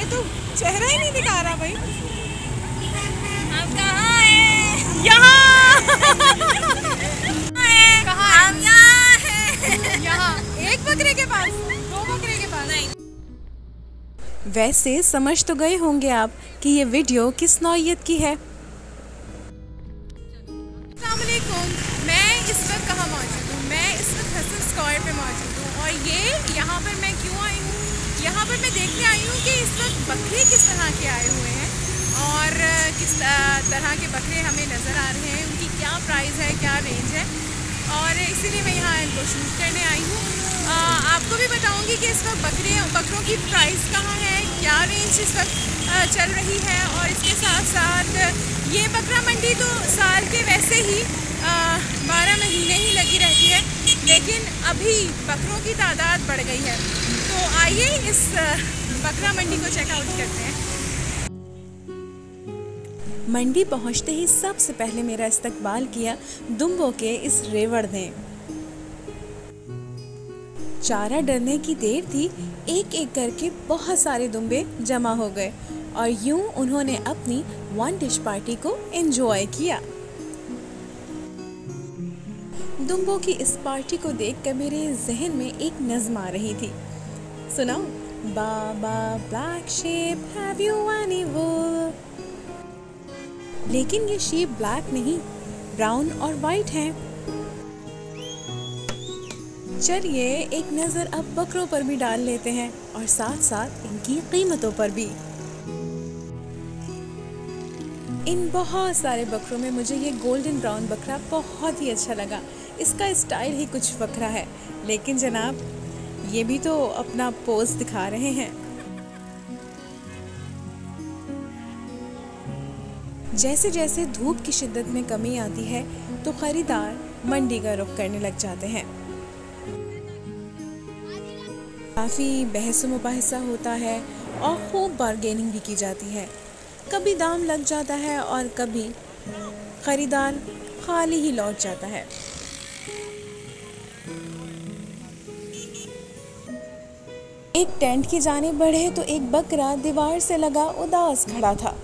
ये तो चेहरा ही नहीं दिखा रहा भाई। हम कहाँ हैं? यहाँ हम यहाँ हैं। यहाँ एक बकरे के पास, दो बकरे के पास नहीं। वैसे समझ तो गए होंगे आप कि ये वीडियो किस नौइयत की है। अस्सलामुअलैकुम, मैं इस वक्त कहाँ मौजूद हूँ? मैं इस वक्त हसन स्क्वायर पे मौजूद हूँ और ये यहाँ पर मैं क्यों आई हूँ? यहाँ पर मैं देखने आई हूँ कि इस वक्त बकरे किस तरह के आए हुए हैं और किस तरह के बकरे हमें नज़र आ रहे हैं, उनकी क्या प्राइस है, क्या रेंज है, और इसीलिए मैं यहाँ इनको शूट करने आई हूँ। आपको भी बताऊँगी कि इस वक्त बकरों की प्राइस कहाँ है, क्या रेंज इस वक्त चल रही है, और इसके साथ साथ ये बकरा मंडी तो साल के वैसे ही 12 महीने ही लगी रहती है, लेकिन अभी बकरों की तादाद बढ़ गई है। तो आइए इस बकरा मंडी को चेकआउट करते हैं। मंडी पहुंचते ही सबसे पहले मेरा इस्तकबाल किया दुम्बों के इस रेवड़ ने। चारा डरने की देर थी, एक एक करके बहुत सारे दुम्बे जमा हो गए और यूं उन्होंने अपनी वन डिश पार्टी को एंजॉय किया। दुम्बों की इस पार्टी को देखकर मेरे जहन में एक नज़्म आ रही थी, सुनाओ। Baa black sheep, have you any wool? लेकिन ये शीप ब्लैक नहीं, ब्राउन और वाइट हैं। चलिए एक नज़र अब बकरों पर भी डाल लेते हैं और साथ साथ इनकी कीमतों पर भी। इन बहुत सारे बकरों में मुझे ये गोल्डन ब्राउन बकरा बहुत ही अच्छा लगा। इसका स्टाइल ही कुछ बकरा है, लेकिन जनाब ये भी तो अपना पोज दिखा रहे हैं। जैसे जैसे धूप की शिद्दत में कमी आती है तो खरीदार मंडी का रुख करने लग जाते हैं। काफ़ी बहस मुबाहिसा होता है और खूब बार्गेनिंग भी की जाती है। कभी दाम लग जाता है और कभी खरीदार खाली ही लौट जाता है। एक टेंट की जानिब बढ़े तो एक बकरा दीवार से लगा उदास खड़ा था।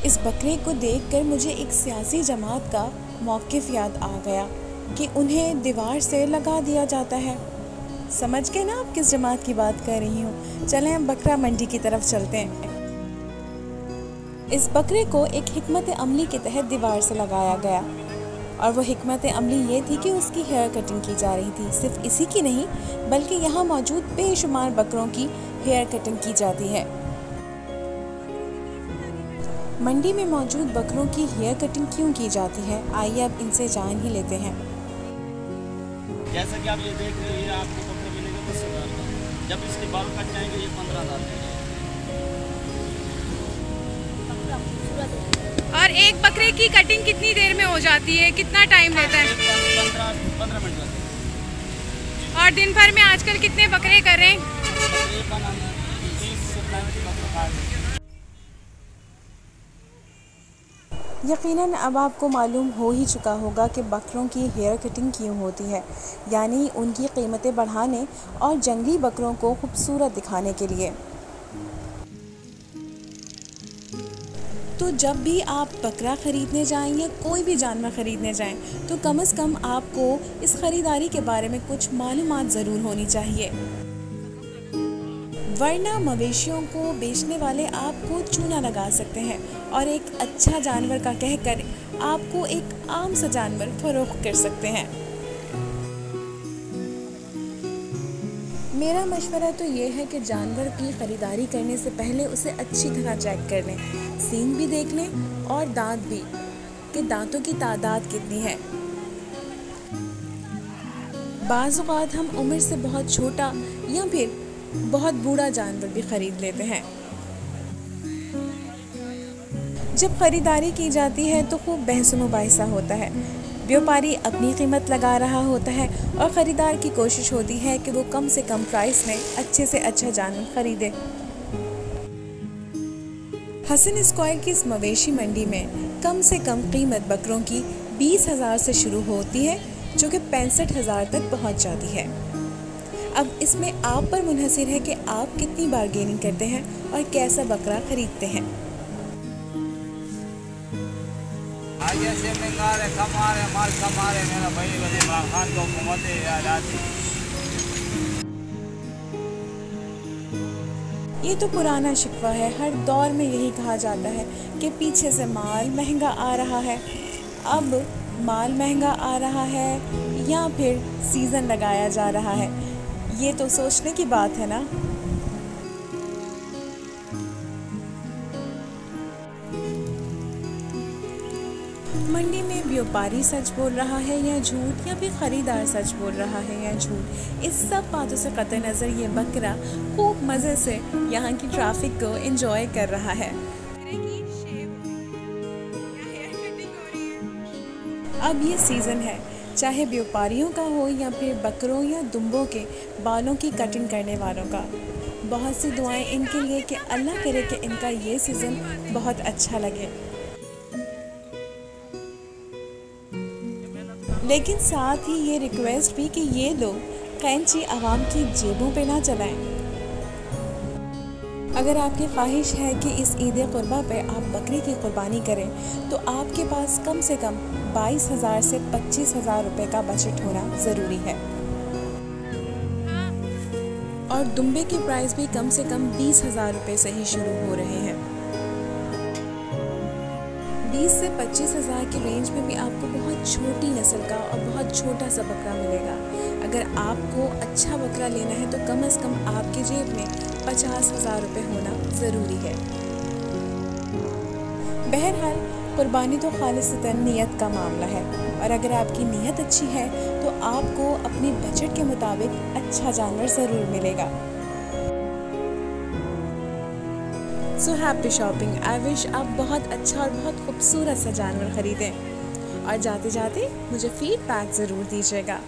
इस बकरे को देखकर मुझे एक सियासी जमात का मौक़िफ़ याद आ गया कि उन्हें दीवार से लगा दिया जाता है। समझ गए ना आप किस जमात की बात कर रही हूँ। चलें हम बकरा मंडी की तरफ चलते हैं। इस बकरे को एक हिकमत अमली के तहत दीवार से लगाया गया और वो हिकमत अमली ये थी कि उसकी हेयर कटिंग की जा रही थी। सिर्फ इसी की नहीं बल्कि यहाँ मौजूद बेशुमार बकरों की हेयर कटिंग की जाती है। मंडी में मौजूद बकरों की हेयर कटिंग क्यों की जाती है, आइए अब इनसे जान ही लेते हैं। जैसा कि आप ये देख रहे हैं, आपको बकरा मिलेगा 10,000 का। जब इसके बाल कट जाएंगे ये 15,000 का। और एक बकरे की कटिंग कितनी देर में हो जाती है, कितना टाइम लेता है? 15 मिनट लगते हैं। और दिन भर में आजकल कितने बकरे करें? 30 से 35 बकरा। यकीनन अब आपको मालूम हो ही चुका होगा कि बकरों की हेयर कटिंग क्यों होती है, यानी उनकी कीमतें बढ़ाने और जंगली बकरों को खूबसूरत दिखाने के लिए। तो जब भी आप बकरा ख़रीदने जाएं या कोई भी जानवर ख़रीदने जाएं तो कम से कम आपको इस ख़रीदारी के बारे में कुछ मालूमात ज़रूर होनी चाहिए, वरना मवेशियों को बेचने वाले आपको चूना लगा सकते हैं और एक अच्छा जानवर का कहकर आपको एक आम सा जानवर फरोख्त कर सकते हैं। मेरा मशवरा तो ये है कि जानवर की ख़रीदारी करने से पहले उसे अच्छी तरह चेक कर लें, सींग भी देख लें और दांत भी, कि दांतों की तादाद कितनी है। बाज़ औक़ात हम उम्र से बहुत छोटा या फिर बहुत बूढ़ा जानवर भी ख़रीद लेते हैं। जब ख़रीदारी की जाती है तो खूब बहस मुबाहिसा होता है। व्यापारी अपनी कीमत लगा रहा होता है और ख़रीदार की कोशिश होती है कि वो कम से कम प्राइस में अच्छे से अच्छा जानवर ख़रीदे। हसन स्क्वायर की इस मवेशी मंडी में कम से कम कीमत बकरों की 20,000 से शुरू होती है, जो कि 65,000 तक पहुंच जाती है। अब इसमें आप पर मुनहसिर है कि आप कितनी बारगेनिंग करते हैं और कैसा बकरा खरीदते हैं। आगे से महंगा रहे, कमा रहे, माल कमा रहे, मेरा भाई वजी इमरान खान को हुकूमत याद आती। ये तो पुराना शिकवा है, हर दौर में यही कहा जाता है कि पीछे से माल महंगा आ रहा है। अब माल महंगा आ रहा है या फिर सीज़न लगाया जा रहा है, ये तो सोचने की बात है ना। मंडी में व्यापारी सच बोल रहा है या झूठ, या फिर ख़रीदार सच बोल रहा है या झूठ, इस सब बातों से कतई नज़र ये बकरा खूब मज़े से यहाँ की ट्रैफिक को एंजॉय कर रहा है। अब ये सीज़न है, चाहे व्यापारियों का हो या फिर बकरों या दुम्बों के बालों की कटिंग करने वालों का। बहुत सी दुआएं इनके लिए कि अल्लाह करे कि इनका ये सीज़न बहुत अच्छा लगे। लेकिन साथ ही ये रिक्वेस्ट भी कि ये लोग कैंची आवाम की जेबों पे ना चलाएं। अगर आपकी ख्वाहिश है कि इस ईद कुर्बा पे आप बकरी की कुर्बानी करें तो आपके पास कम से कम 22,000 से 25,000 रुपये का बजट होना ज़रूरी है। और दुम्बे की प्राइस भी कम से कम 20,000 रुपये से ही शुरू हो रहे हैं। 20 से 25,000 की रेंज में भी आपको बहुत छोटी नस्ल का और बहुत छोटा सा बकरा मिलेगा। अगर आपको अच्छा बकरा लेना है तो कम से कम आपके जेब में 50,000 रुपये होना ज़रूरी है। बहरहाल कुर्बानी तो खालिसतन नियत का मामला है, और अगर आपकी नीयत अच्छी है तो आपको अपने बजट के मुताबिक अच्छा जानवर ज़रूर मिलेगा। So happy shopping. I wish आप बहुत अच्छा और बहुत खूबसूरत सा जानवर ख़रीदें, और जाते जाते मुझे फीडबैक ज़रूर दीजिएगा।